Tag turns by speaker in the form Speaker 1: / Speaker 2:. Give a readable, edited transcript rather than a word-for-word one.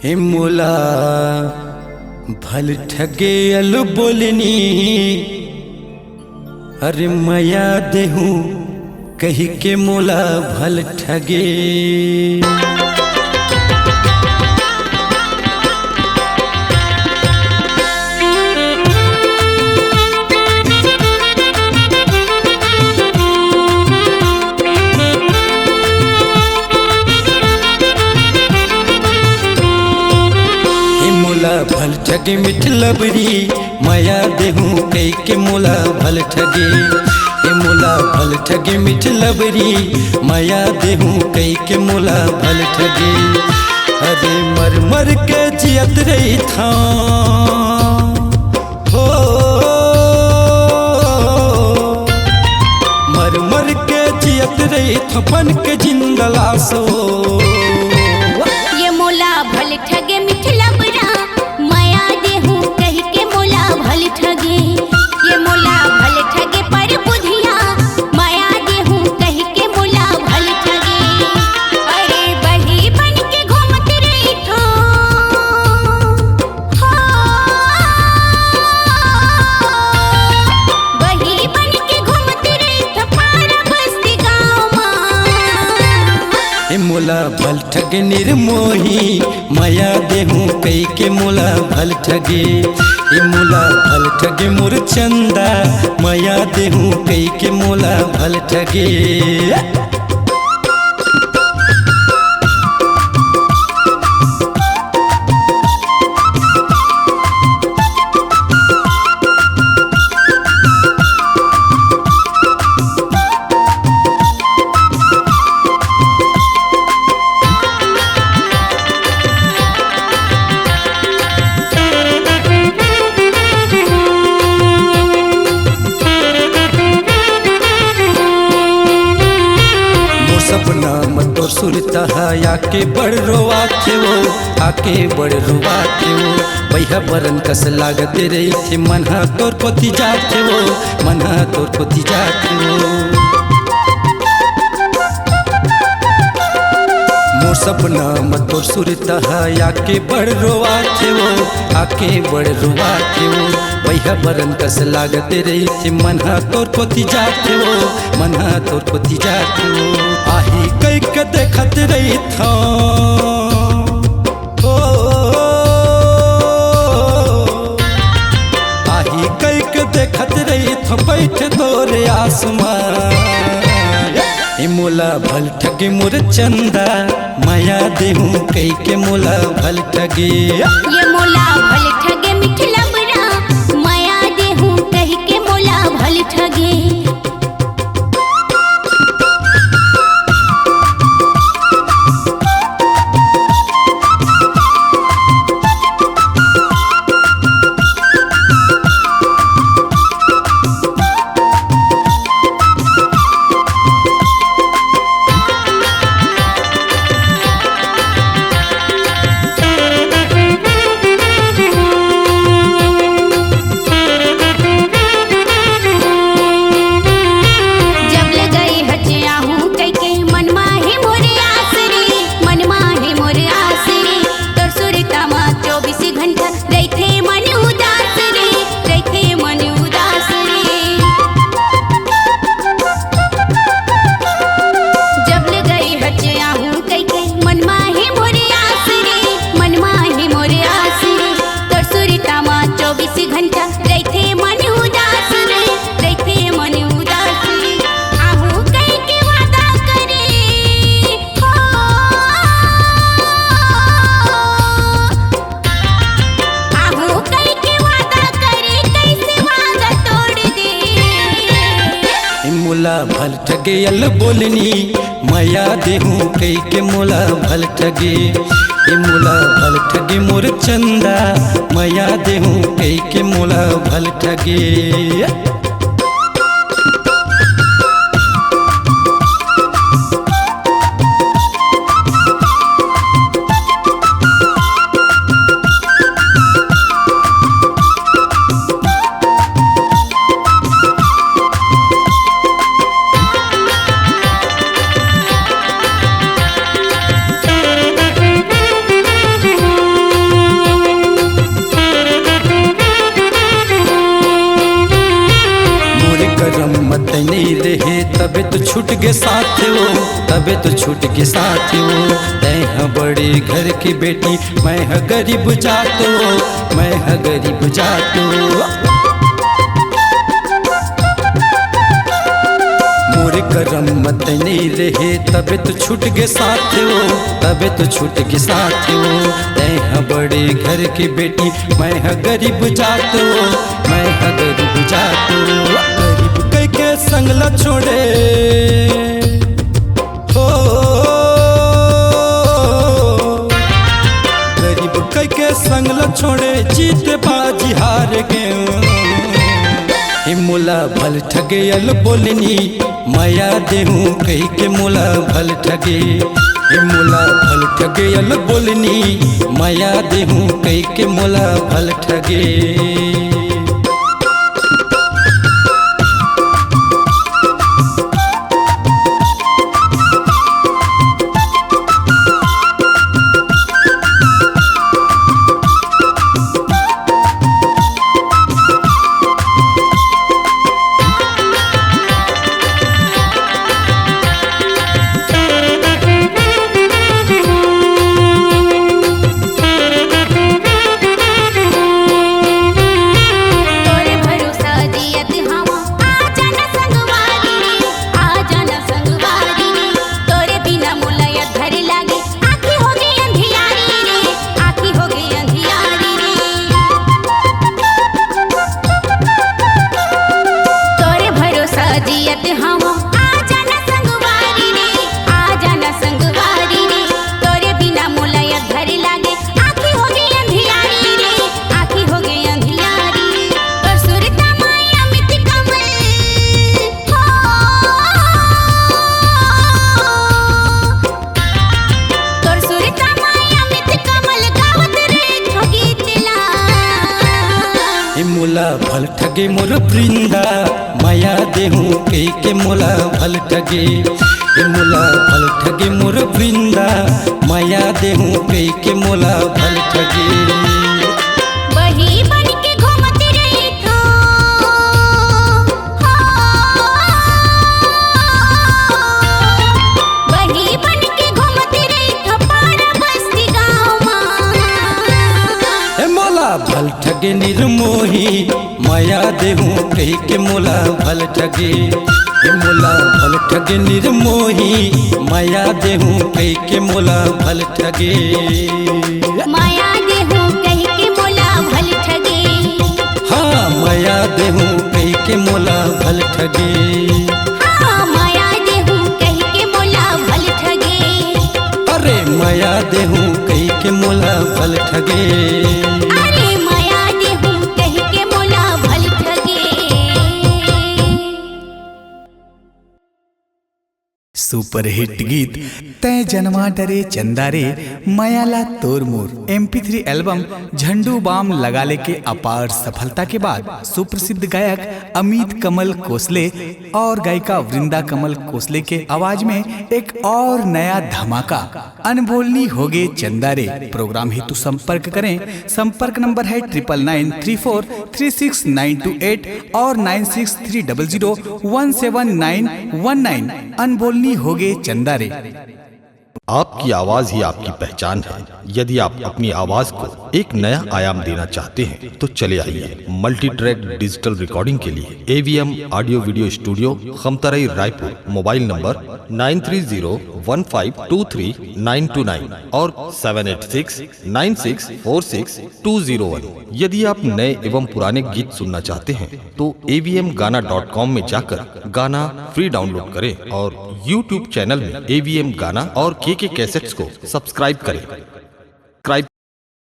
Speaker 1: हे मोला भल ठगे अल बोलनी अरे मया देहूँ कही के मोला भल ठगे। भल ठगे मिठ लबरी मया देहूँ कई के मोला भल ठगे। हे मोला भल ठगे मिठ लबरी मया देहूँ कई के मोला भल ठगे। अरे मर मर के जियत रही था हो मर मर के जियत रही था बन के जिंदला सो।
Speaker 2: ये मोला भल ठगे मिठ लबरा मया देहूँ कही के मोला भल ठगे। ये मोला भल ठगे पर बुधिया मया देहूँ कही के मोला भल ठगे। अरे बही बन के घूमत रही थो बही बन के घूमत रही थो पारा बस्ती गाँव मां।
Speaker 1: हे मोला भल ठगे निर्मोही मया देहूँ कई के मोला भल ठगे। हे मोला भल ठगे मोर चंदा मया देहूँ कई के मोला भल ठगे। सपना मत तो सुरता आके बड़ रोवा थे वो आके बड़ रोवा थे वो भैया बरन कस लागते रही थे मना तोर पोती जाते वो मना तोर पोती जाते वो। मोर सपना मत तो सुरता आके बड़ रोवा थे वो आके बड़ रोवा थे वो भैया बरन कस लागते रही थे मना तोर पोती जाते वो मना तोर पोती जाते वो। आही कई के देखत रही था आही कई के देखत रही था बैठ तोरे आसमान। हे मोला भल ठगे मोर चंदा मया देहूँ कई के मोला भल ठगे।
Speaker 2: ये मोला भल ठगे मिठ लबरा मया देहूँ कही के मोला भल ठगे।
Speaker 1: भल ठगे अल बोलनी मया देहूँ कई के मोला भल ठगे। हे मोला भल ठगे मोर चंदा मया देहूँ कई के मोला भल ठगे। तबे तो छूट के साथ वो। तय है बड़े घर की बेटी, मैं है गरीब जात वो, मैं है गरीब जात वो। मोर करम मत नहीं रहे तबे तो छूट के साथ वो, तबे तो छूट के साथ वो। तय है बड़े घर की बेटी, मैं है गरीब जात वो, मैं है गरीब जात वो। गरीब कह के संगला छोड़े हो, गरीब कह के संगला छोड़े, जीत बाजी हार गए। मोला भल ठगे अल बोलनी, माया देहूँ कही के मोला भल ठगे। मोला भल ठगे अल बोलनी, माया देहूँ कही के मोला भल ठगे। मोला भल ठगे मोर वृंदा, माया देहूँ कही के मोला भल ठगे। मोला भल ठगे मोर वृंदा, माया देहूँ कही के मोला भल ठगे।
Speaker 2: वही बन के घूमती रही था, वही बन के घूमती रही था पाड़ा बस्ती गाँव में।
Speaker 1: मोला भल ठगे निर्मोही, माया देहूँ कही के मोला भल ठगे। मोला भल ठगे निर्मोही, माया देहूँ कही के मोला भल ठगे।
Speaker 2: माया देहूँ कही के मोला भल ठगे।
Speaker 1: हाँ माया देहूँ कही के मोला भल ठगे।
Speaker 2: हाँ माया देहूँ कही के मोला भल ठगे।
Speaker 1: अरे माया देहूँ कही के मोला भल ठगे।
Speaker 2: अरे माया देहूँ कही के मोला भल ठगे।
Speaker 3: सुपरहिट गीत तय जन्मा डरे चंदा रे, मायाला तोर मोर MP3 एल्बम झंडू बाम लगाले के अपार सफलता के बाद सुप्रसिद्ध गायक अमित कमल कोसले और गायिका वृंदा कमल कोसले के आवाज में एक और नया धमाका अनबोलनी होगे चंदा रे। प्रोग्राम हेतु संपर्क करें, संपर्क नंबर है 9994369228 और 9630017919। अनबोलनी होगे चंदा रे।
Speaker 4: आपकी आवाज ही आपकी पहचान है। यदि आप अपनी आवाज को एक नया आयाम देना चाहते हैं तो चले आइए मल्टी ट्रैक डिजिटल रिकॉर्डिंग के लिए AVM audio video studio, Khamtarai, Raipur. Mobile number 9301523929 और 7869646201। यदि आप नए एवं पुराने गीत सुनना चाहते हैं तो avmgana.com में जाकर गाना फ्री डाउनलोड करें और YouTube चैनल में AVM गाना और KK कैसेट्स को सब्सक्राइब करें।